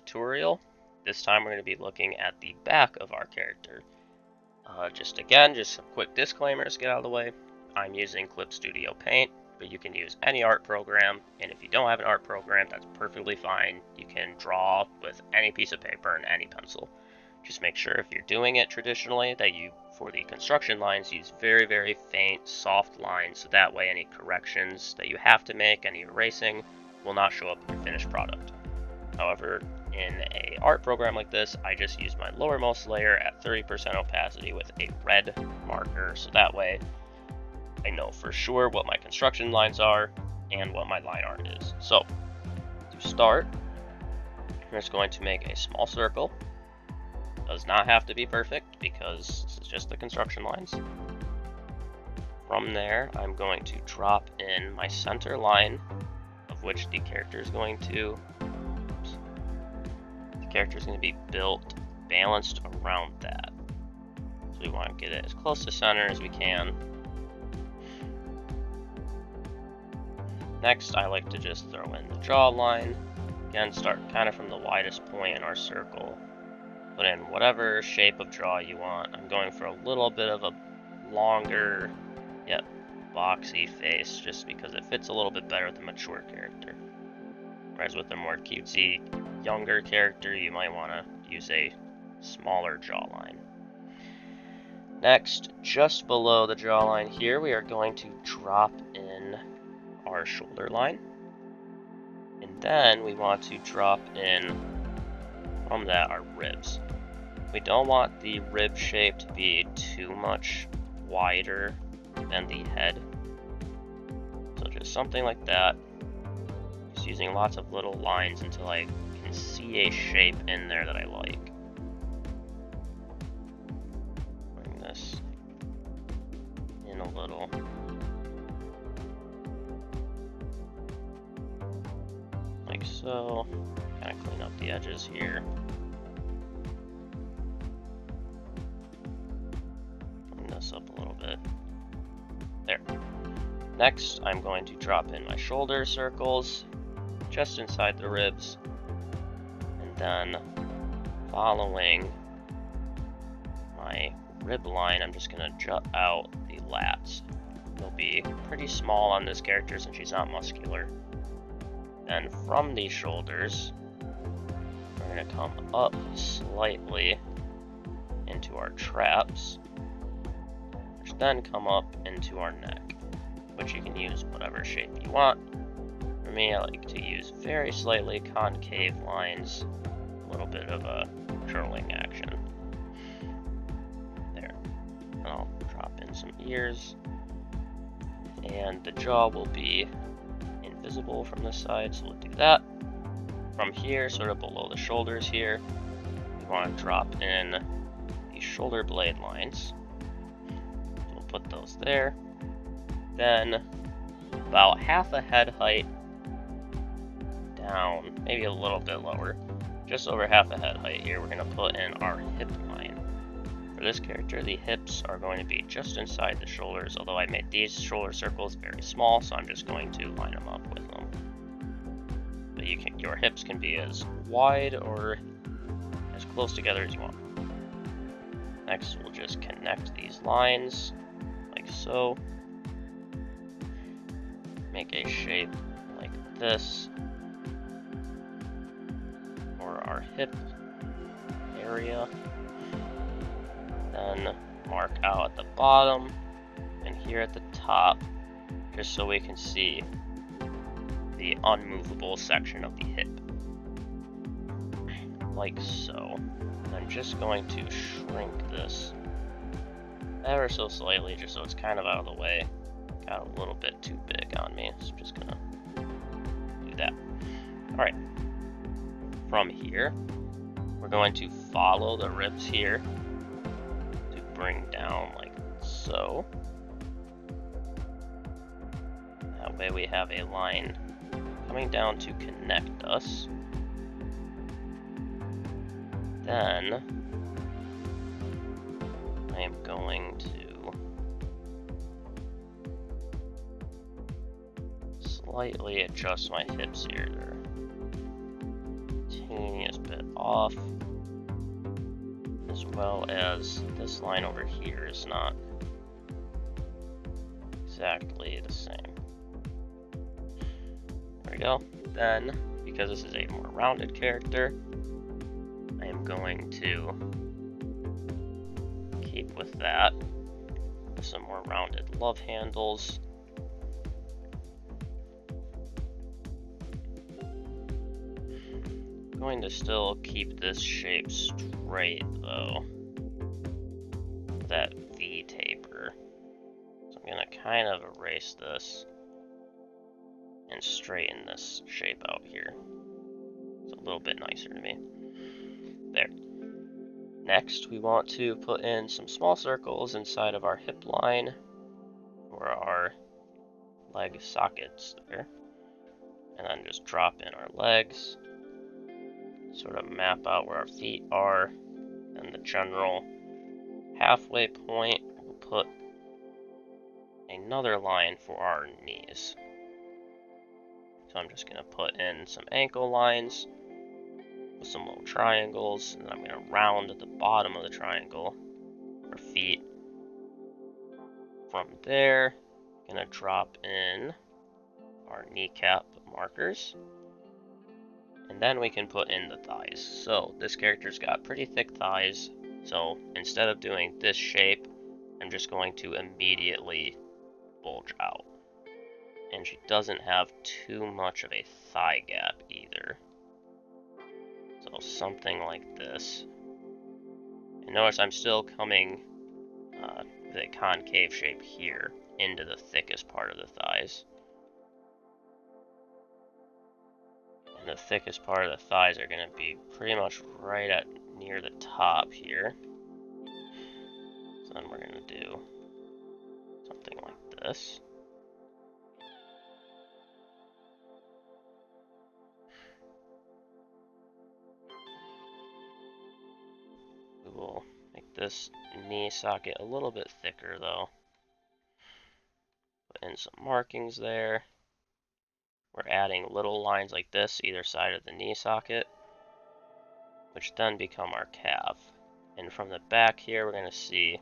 tutorial. This time we're going to be looking at the back of our character. Just some quick disclaimers to get out of the way. I'm using Clip Studio Paint, but you can use any art program, and if you don't have an art program, that's perfectly fine. You can draw with any piece of paper and any pencil. Just make sure if you're doing it traditionally that you, for the construction lines, use very, very faint, soft lines, so that way any corrections that you have to make, any erasing, will not show up in your finished product. However, in an art program like this, I just use my lowermost layer at 30% opacity with a red marker, so that way I know for sure what my construction lines are and what my line art is. So, to start, I'm just going to make a small circle. Does not have to be perfect because this is just the construction lines. From there, I'm going to drop in my center line, of which the character is going to be built balanced around that. So we want to get it as close to center as we can. Next, I like to just throw in the jawline. Again, start kind of from the widest point in our circle. Put in whatever shape of jaw you want. I'm going for a little bit of a longer, yet boxy face, just because it fits a little bit better with a mature character. Whereas with a more cutesy, younger character, you might want to use a smaller jawline. Next, just below the jawline here, we are going to drop in our shoulder line. And then we want to drop in from that our ribs. We don't want the rib shape to be too much wider than the head. So just something like that. Just using lots of little lines until I can see a shape in there that I like. Bring this in a little. Like so. Kind of clean up the edges here. Clean this up a little bit. There. Next, I'm going to drop in my shoulder circles just inside the ribs, and then following my rib line, I'm just going to jut out the lats. They'll be pretty small on this character since she's not muscular. Then from these shoulders, we're going to come up slightly into our traps, which then come up into our neck, which you can use whatever shape you want. For me, I like to use very slightly concave lines, a little bit of a curling action. There. And I'll drop in some ears, and the jaw will be invisible from this side, so we'll do that. From here, sort of below the shoulders here, we want to drop in the shoulder blade lines. So we'll put those there. Then, about half a head height down, maybe a little bit lower, just over half a head height here, we're going to put in our hip line. For this character, the hips are going to be just inside the shoulders, although I made these shoulder circles very small, so I'm just going to line them up with them. But your hips can be as wide or as close together as you want. Next, we'll just connect these lines, like so. Make a shape like this for our hip area. Then mark out at the bottom and here at the top, just so we can see the unmovable section of the hip. Like so. And I'm just going to shrink this ever so slightly, just so it's kind of out of the way. Got a little bit too big on me, so I'm just gonna do that. Alright. From here, we're going to follow the ribs here to bring down like so. That way we have a line coming down to connect us. Then I am going to slightly adjust my hips here. They're a teeniest bit off, as well as this line over here is not exactly the same. There we go. Then, because this is a more rounded character, I am going to keep with that, with some more rounded love handles. I'm going to still keep this shape straight though, that V taper. So I'm going to kind of erase this and straighten this shape out here. It's a little bit nicer to me. There. Next, we want to put in some small circles inside of our hip line or our leg sockets there. And then just drop in our legs. Sort of map out where our feet are. And the general halfway point, we'll put another line for our knees. So I'm just going to put in some ankle lines with some little triangles, and then I'm going to round at the bottom of the triangle for feet. From there, I'm going to drop in our kneecap markers, and then we can put in the thighs. So this character's got pretty thick thighs, so instead of doing this shape, I'm just going to immediately bulge out. And she doesn't have too much of a thigh gap either. So something like this. And notice I'm still coming with a concave shape here into the thickest part of the thighs. And the thickest part of the thighs are going to be pretty much right at near the top here. So then we're going to do something like this. We will make this knee socket a little bit thicker though. Put in some markings there. We're adding little lines like this either side of the knee socket, which then become our calf. And from the back here, we're going to see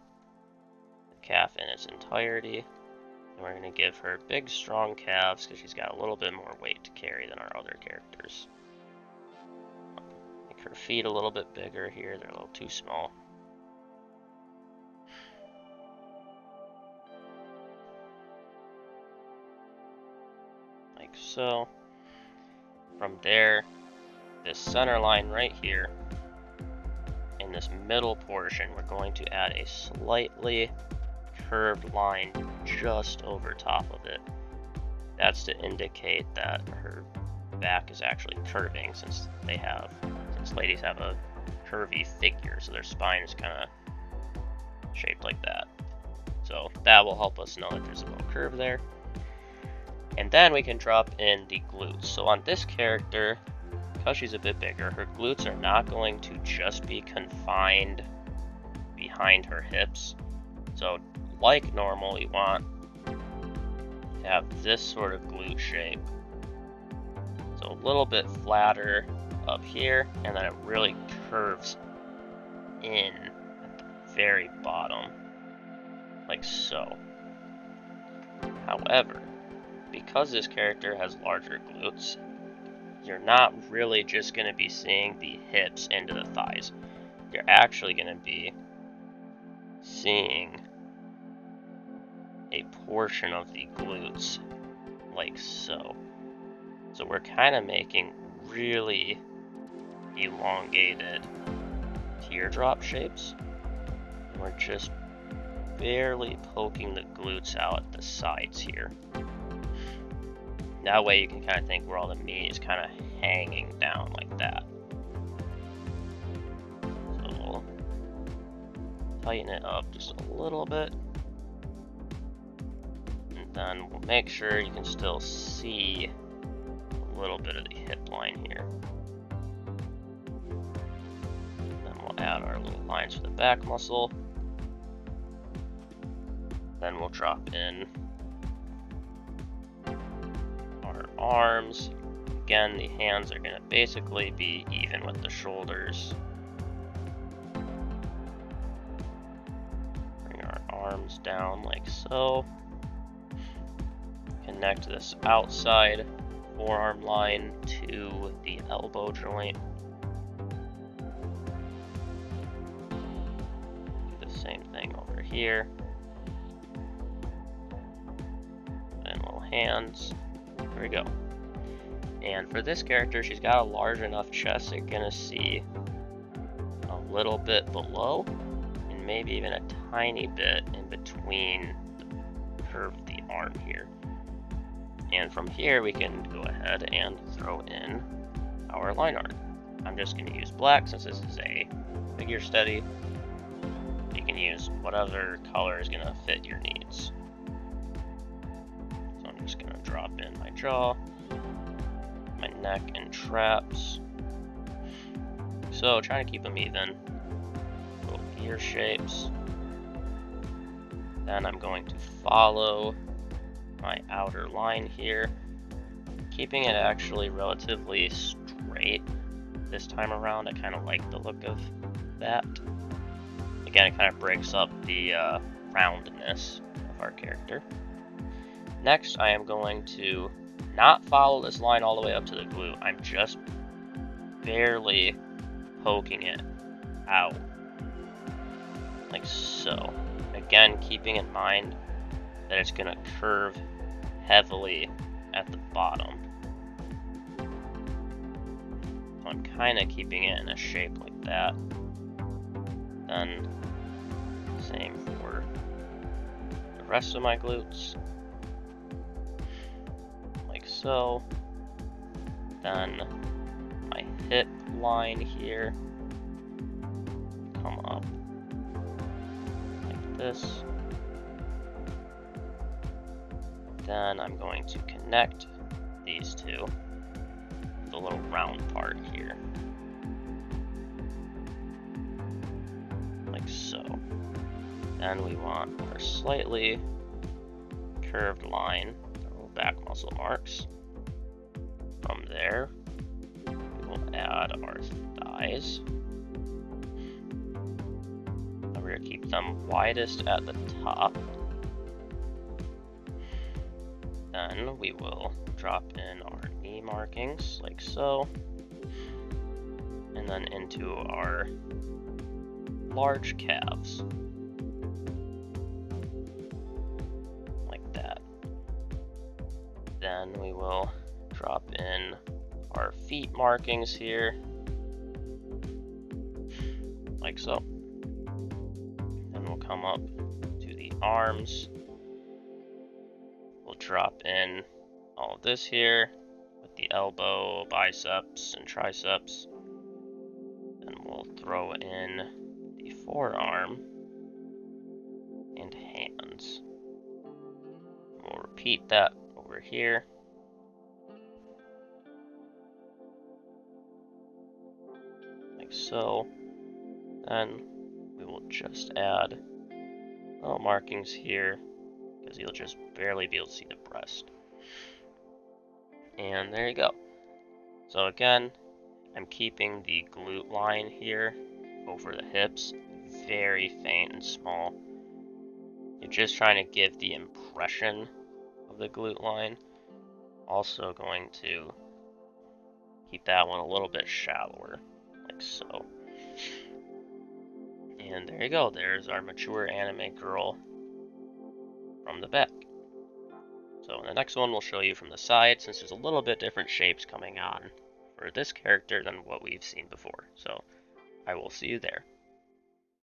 the calf in its entirety. And we're going to give her big, strong calves because she's got a little bit more weight to carry than our other characters. Make her feet a little bit bigger here. They're a little too small. Like so. From there, this center line right here, in this middle portion, we're going to add a slightly curved line just over top of it. That's to indicate that her back is actually curving, since ladies have a curvy figure, so their spine is kind of shaped like that. So that will help us know that there's a little curve there. And then we can drop in the glutes. So on this character, because she's a bit bigger, her glutes are not going to just be confined behind her hips. So like normal, you want to have this sort of glute shape. So a little bit flatter up here, and then it really curves in at the very bottom, like so. However, because this character has larger glutes, you're not really just going to be seeing the hips into the thighs. You're actually going to be seeing a portion of the glutes, like so. So we're kind of making really elongated teardrop shapes. And we're just barely poking the glutes out at the sides here. That way you can kind of think where all the meat is kind of hanging down like that. So we'll tighten it up just a little bit. And then we'll make sure you can still see a little bit of the hip line here. Then we'll add our little lines for the back muscle. Then we'll drop in our arms, again, the hands are going to basically be even with the shoulders. Bring our arms down like so. Connect this outside forearm line to the elbow joint. Do the same thing over here. Then little hands. There we go. And for this character, she's got a large enough chest that you're gonna see a little bit below, and maybe even a tiny bit in between the curve of the arm here. And from here, we can go ahead and throw in our line art. I'm just gonna use black since this is a figure study. You can use whatever color is gonna fit your needs. So I'm just gonna drop in my jaw, my neck and traps. So trying to keep them even. Little ear shapes. Then I'm going to follow my outer line here, keeping it actually relatively straight this time around. I kind of like the look of that. Again, it kind of breaks up the roundness of our character. Next, I am going to not follow this line all the way up to the glute. I'm just barely poking it out, like so. Again, keeping in mind that it's going to curve heavily at the bottom. So I'm kind of keeping it in a shape like that. Then, same for the rest of my glutes. Like so. Then my hip line here. Come up like this. Then I'm going to connect these two, the little round part here, like so. Then we want our slightly curved line, little back muscle marks. From there, we will add our thighs. And we're going to keep them widest at the top. Then we will drop in our knee markings like so, and then into our large calves like that. Then we will drop in our feet markings here like so. Then we'll come up to the arms. We'll drop in all of this here with the elbow, biceps, and triceps. Then we'll throw in the forearm and hands. We'll repeat that over here. Like so. Then we will just add little markings here, because you'll just barely be able to see the breast. And there you go. So again, I'm keeping the glute line here over the hips very faint and small. You're just trying to give the impression of the glute line. Also going to keep that one a little bit shallower, like so. And there you go. There's our mature anime girl from the back. So in the next one, we'll show you from the side, since there's a little bit different shapes coming on for this character than what we've seen before. So I will see you there.